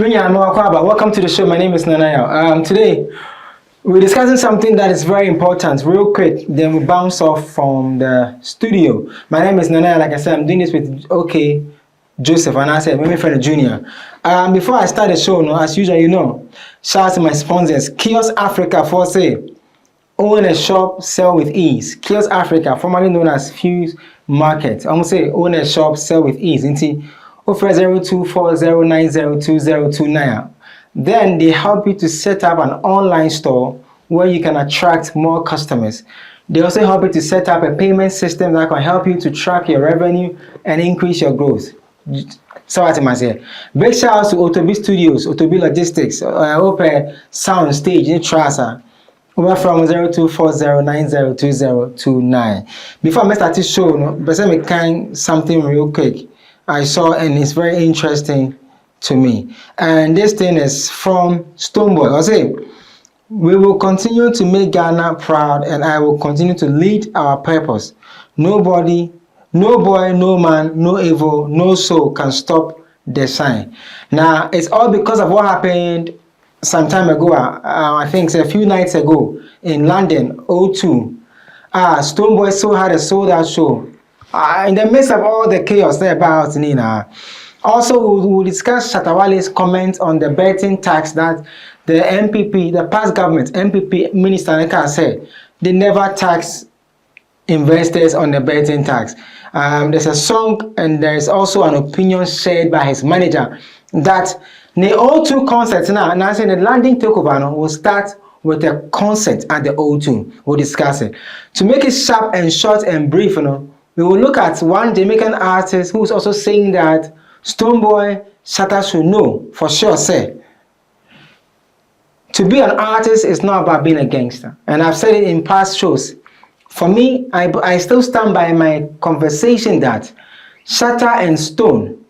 Welcome to the show. My name is NanaYaw. Today, we're discussing something that is very important, real quick. Then we bounce off from the studio. My name is NanaYaw. Like I said, I'm doing this with Joseph, and I said, my friend Junior. Before I start the show, as usual, shout out to my sponsors, Kiosk Africa for say, own a shop, sell with ease. Kiosk Africa, formerly known as Fuse Market. I'm going to say, own a shop, sell with ease. Offer 0240902029. Then they help you to set up an online store where you can attract more customers. They also help you to set up a payment system that can help you to track your revenue and increase your growth. So what am I saying? Big shout out to Otobi Studios, Otobi Logistics, Open Sound Stage in Trasa. Over from 0240902029. Before I start this show, but let me kind something real quick. I saw, and it's very interesting to me. And this thing is from Stonebwoy. I say, we will continue to make Ghana proud, and I will continue to lead our purpose. Nobody, no boy, no man, no evil, no soul can stop the sign. Now, it's all because of what happened some time ago. I think it's a few nights ago in London, O2. Stonebwoy still had a sold out show. In the midst of all the chaos there about Nina. Also, we'll discuss Shatta Wale's comment on the betting tax that the MPP, the past government, MPP Minister Accra said they never tax investors on the betting tax. There's a song and there's also an opinion shared by his manager that the O2 concert now saying the landing takeover will start with a concert at the O2. We'll discuss it. To make it sharp and short and brief, we will look at one Jamaican artist who's also saying that Stonebwoy Shatta should know for sure, say, to be an artist is not about being a gangster. And I've said it in past shows. For me, I still stand by my conversation that Shatta and Stone,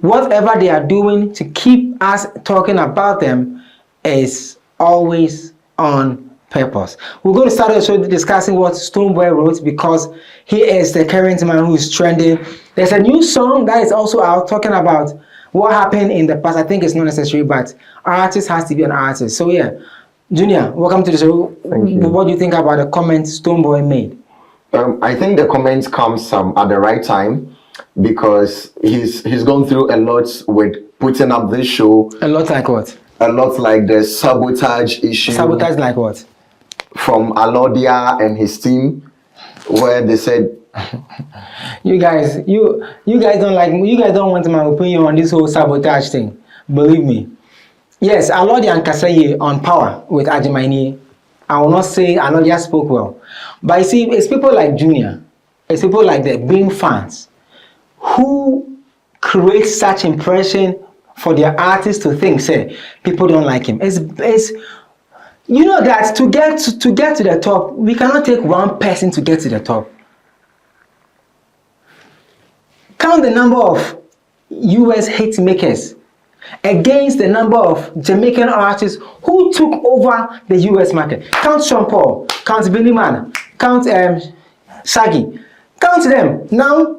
whatever they are doing to keep us talking about them is always on purpose. We're going to start the show discussing what Stonebwoy wrote because he is the current man who is trending. There's a new song that is also out talking about what happened in the past. I think it's not necessary, but artist has to be an artist. So yeah, Junior, welcome to the show. Thank you. What do you think about the comment Stonebwoy made? I think the comments comes at the right time because he's gone through a lot with putting up this show. A lot like what? A lot like the sabotage issue. Sabotage like what? From Alodia and his team, where they said, you guys don't like me. You guys don't want my opinion on this whole sabotage thing. Believe me. Yes, Alodia and Kasaye on Power with Ajimaini. I will not say Alodia spoke well, but you see, it's people like Junior, it's people like the being fans who create such impression for their artists to think, say, people don't like him. It's you know that to get to the top, we cannot take one person to get to the top. Count the number of US hit makers against the number of Jamaican artists who took over the US market. Count Sean Paul, count Billy Man, count Shaggy, count them. Now,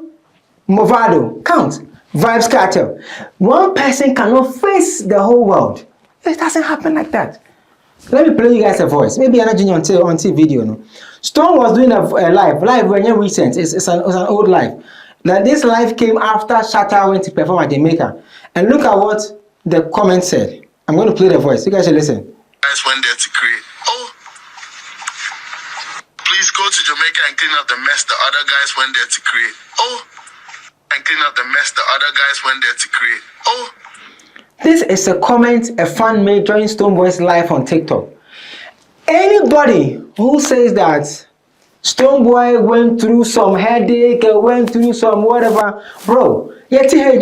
Movado, count Vibes Cartel. One person cannot face the whole world. It doesn't happen like that. Let me play you guys a voice. Maybe I'm not doing on TV video. No? Stone was doing a live when you're recent. It's an old live. Now this live came after Shatta went to perform at Jamaica. And look at what the comment said. I'm going to play the voice. You guys should listen. Guys went there to create. Oh, please go to Jamaica and clean up the mess the other guys went there to create. Oh, and clean up the mess the other guys went there to create. Oh. This is a comment a fan made during Stonebwoy's live on TikTok. Anybody who says that Stonebwoy went through some headache, went through some whatever, bro, Junior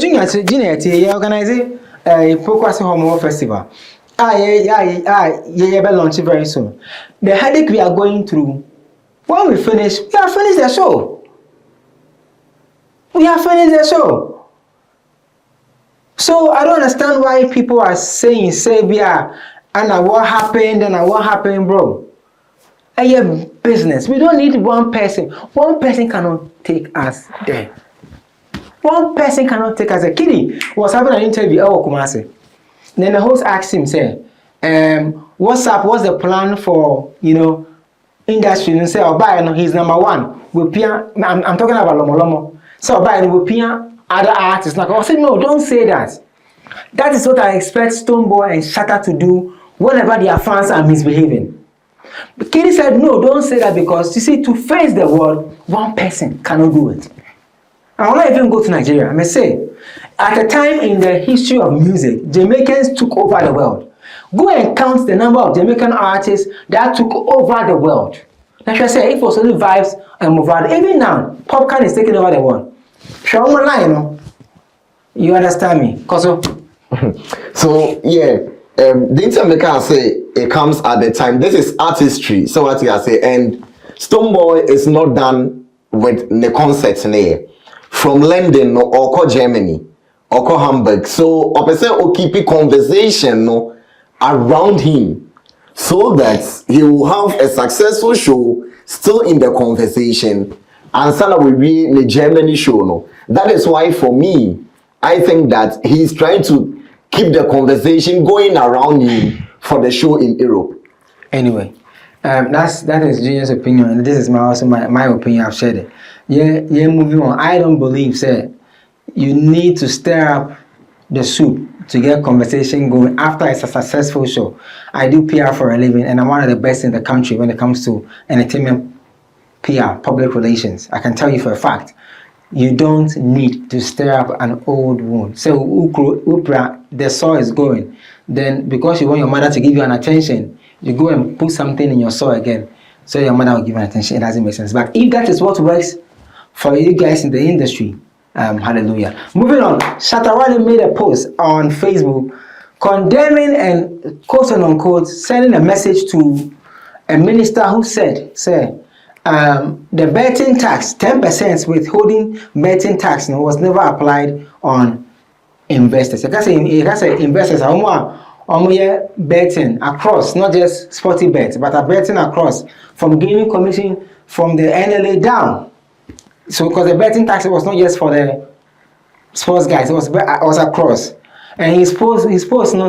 organizing a Focus Homo Festival. Yeah, launch it very soon. The headache we are going through, when we finish, we have finished the show. We have finished the show. So I don't understand why people are saying, Sabia, and what happened, bro. Business. We don't need one person. One person cannot take us there. One person cannot take us there. Kiddy was having an interview at Kumasi. Then the host asked him, say, what's up? What's the plan for, industry? And say, Oba, he's number one. I'm talking about Lomo Lomo. So Oba, we pia other artists. Like, I said, no, don't say that. That is what I expect Stonebwoy and Shatta to do whenever their fans are misbehaving. But Kitty said, no, don't say that, because you see, to face the world, one person cannot do it. I will not even go to Nigeria. I may say, at a time in the history of music, Jamaicans took over the world. Go and count the number of Jamaican artists that took over the world. Like I said, it was only vibes and Movado. Even now, Popcorn is taking over the world. You understand me? So yeah, the intermaker say it comes at the time. This is artistry. So what you say, and Stonebwoy is not done with the concerts there from London or Germany or Hamburg. So I say keep a conversation around him so that he will have a successful show still in the conversation, and Sana will be in the Germany show. That is why for me, I think that he's trying to keep the conversation going around him for the show in Europe. Anyway, that is Junior's opinion, and this is my opinion. I've shared it. Yeah, moving on. I don't believe, say, you need to stir up the soup to get conversation going after it's a successful show. I do PR for a living, and I'm one of the best in the country when it comes to entertainment PR, public relations. I can tell you for a fact, you don't need to stir up an old wound. So, the saw is going. Then, because you want your mother to give you an attention, you go and put something in your saw again, so your mother will give you an attention. It doesn't make sense. But if that is what works for you guys in the industry, hallelujah. Moving on, Shatta Wale made a post on Facebook condemning and quote unquote sending a message to a minister who said, the betting tax, 10% withholding betting tax, was never applied on investors. Like I say investors are betting across, not just sporty bets, but are betting across from gaming commission from the NLA down. So because the betting tax was not just for the sports guys, it was across. And his post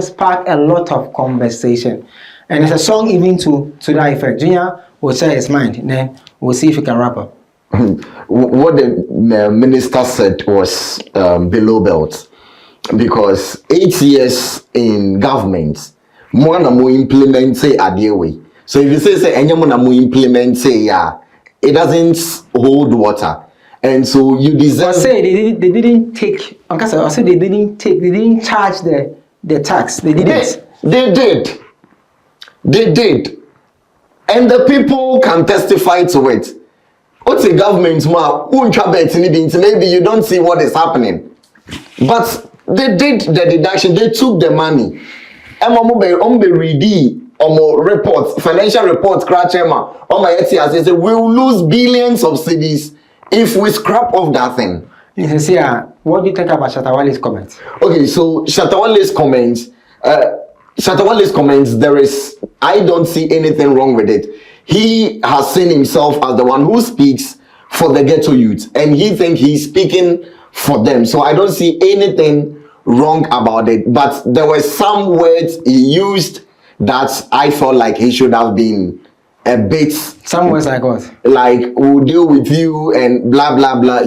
sparked a lot of conversation. And there's a song even to that effect. Junior will share his mind, and then we'll see if he can rap up. What the minister said was below belt, because 8 years in government, more implement say way. So if you say anyone implement it doesn't hold water, and so you deserve. Say they didn't take. I said they didn't charge the tax. They didn't. They did. And the people can testify to it. What's the government maybe you don't see what is happening. But they did the deduction, they took the money. Reports, financial reports, they say we'll lose billions of cedis if we scrap off that thing. What do you think about Shatta Wale's comments? Okay, so Shatta Wale's comments, I don't see anything wrong with it. He has seen himself as the one who speaks for the ghetto youth, and he thinks he's speaking for them. So I don't see anything wrong about it. But there were some words he used that I felt like he should have been a bit. Some words like what? Like, we'll deal with you and blah, blah, blah,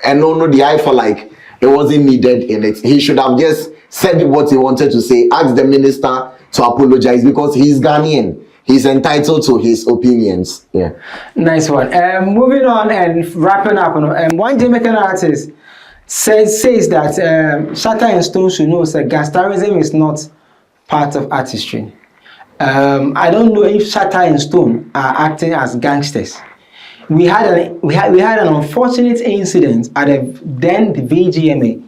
And I felt like it wasn't needed in it. He should have just said what he wanted to say, ask the minister to apologize, because he's Ghanaian. He's entitled to his opinions. Yeah. Nice one. Moving on and wrapping up. One Jamaican artist says that Shatta and Stone should know that gangsterism is not part of artistry. I don't know if Shatta and Stone are acting as gangsters. We had an unfortunate incident at the VGMA.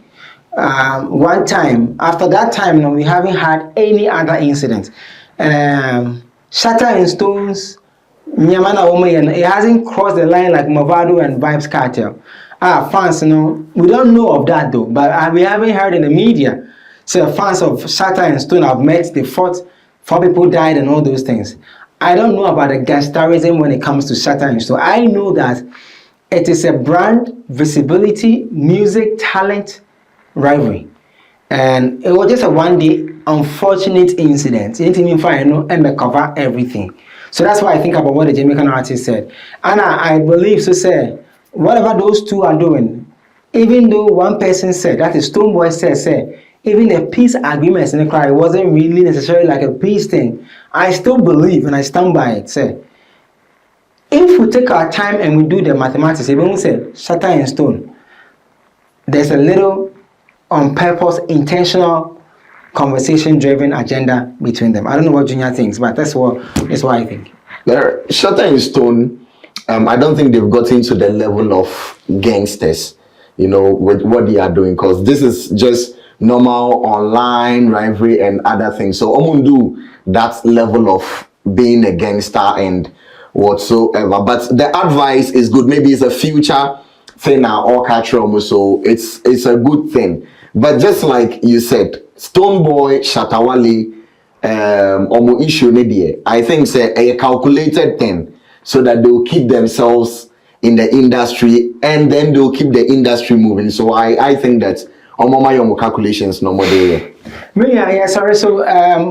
One time. After that time, we haven't had any other incident. Shatta and Stone's Nyamana Woman, it hasn't crossed the line like Movado and Vibes Cartel. Fans, we don't know of that though, but we haven't heard in the media. So fans of Shatta and Stone have met, they fought, 4 people died and all those things. I don't know about the gangsterism when it comes to Shatta and Stone. I know that it is a brand, visibility, music, talent, rivalry. And it was just a one-day unfortunate incident. It didn't even find and cover everything. So that's why I think about what the Jamaican artist said. And I believe so say, whatever those two are doing, even though one person said, that is Stonebwoy said, even the peace agreements in the crowd, it wasn't really necessarily like a peace thing. I still believe and I stand by it. Say, if we take our time and we do the mathematics, even we say shatter and stone, there's a little on purpose, intentional, conversation-driven agenda between them. I don't know what Junior thinks, but that's what I think. Shatta and Stone, I don't think they've gotten to the level of gangsters, with what they are doing, because this is just normal online rivalry and other things. So I'm gonna do that level of being a gangster and whatsoever. But the advice is good. Maybe it's a future thing or culture, so it's a good thing. But just like you said, Stonebwoy, Shatta Wale, issue media, I think it's a calculated thing so that they'll keep themselves in the industry and then they'll keep the industry moving. So I think that my calculations no more there. Yeah, sorry. So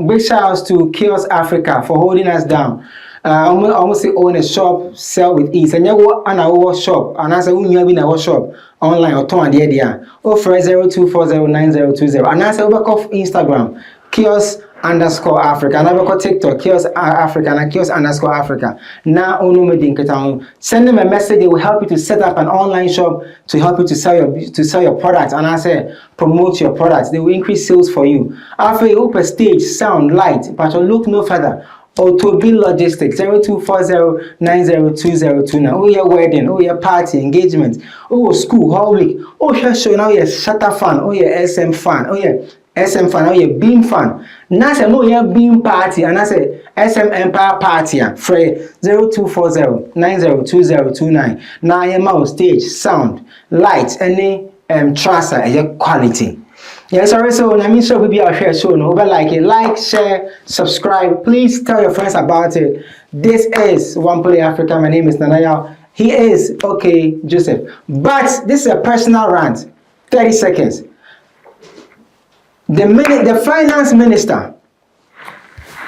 big shout outs to Chaos Africa for holding us down. Almost own a shop, sell with ease. And you go on our shop, and I say we have in our shop online or turn the idea. Offer 02409020. And I say we back off Instagram, Chaos_Africa, and I back off TikTok, Chaos Africa, and Chaos_Africa. Now send them a message. They will help you to set up an online shop to help you to sell your products. And I say promote your products. They will increase sales for you. After you open stage, sound, light, but look no further. Autobill Logistics 0240902029. Oh your wedding, oh your party, engagement, oh school, whole week, oh your show, now you're Shatta fan, oh your SM fan, oh your SM fan, oh your Beam fan. Now say no your Beam party, and I say SM Empire party. Free 0240902029. Now your mouse, stage, sound, lights, any tracer, and your quality. Yes, sorry, so I mean, sure, we be our share show. No, but like, share, subscribe. Please tell your friends about it. This is OnePlay Africa. My name is NanaYaw. He is okay, Joseph. But this is a personal rant. 30 seconds. The finance minister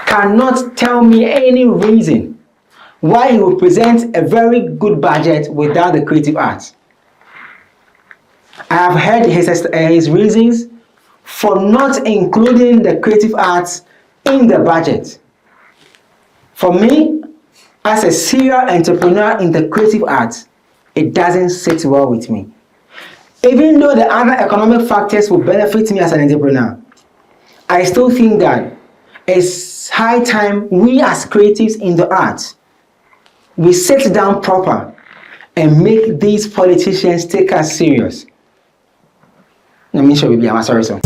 cannot tell me any reason why he will present a very good budget without the creative arts. I have heard his reasons for not including the creative arts in the budget. For me, as a serial entrepreneur in the creative arts, it doesn't sit well with me. Even though the other economic factors will benefit me as an entrepreneur, I still think that it's high time we as creatives in the arts, we sit down proper and make these politicians take us serious. Let me show you. I'm sorry, sir.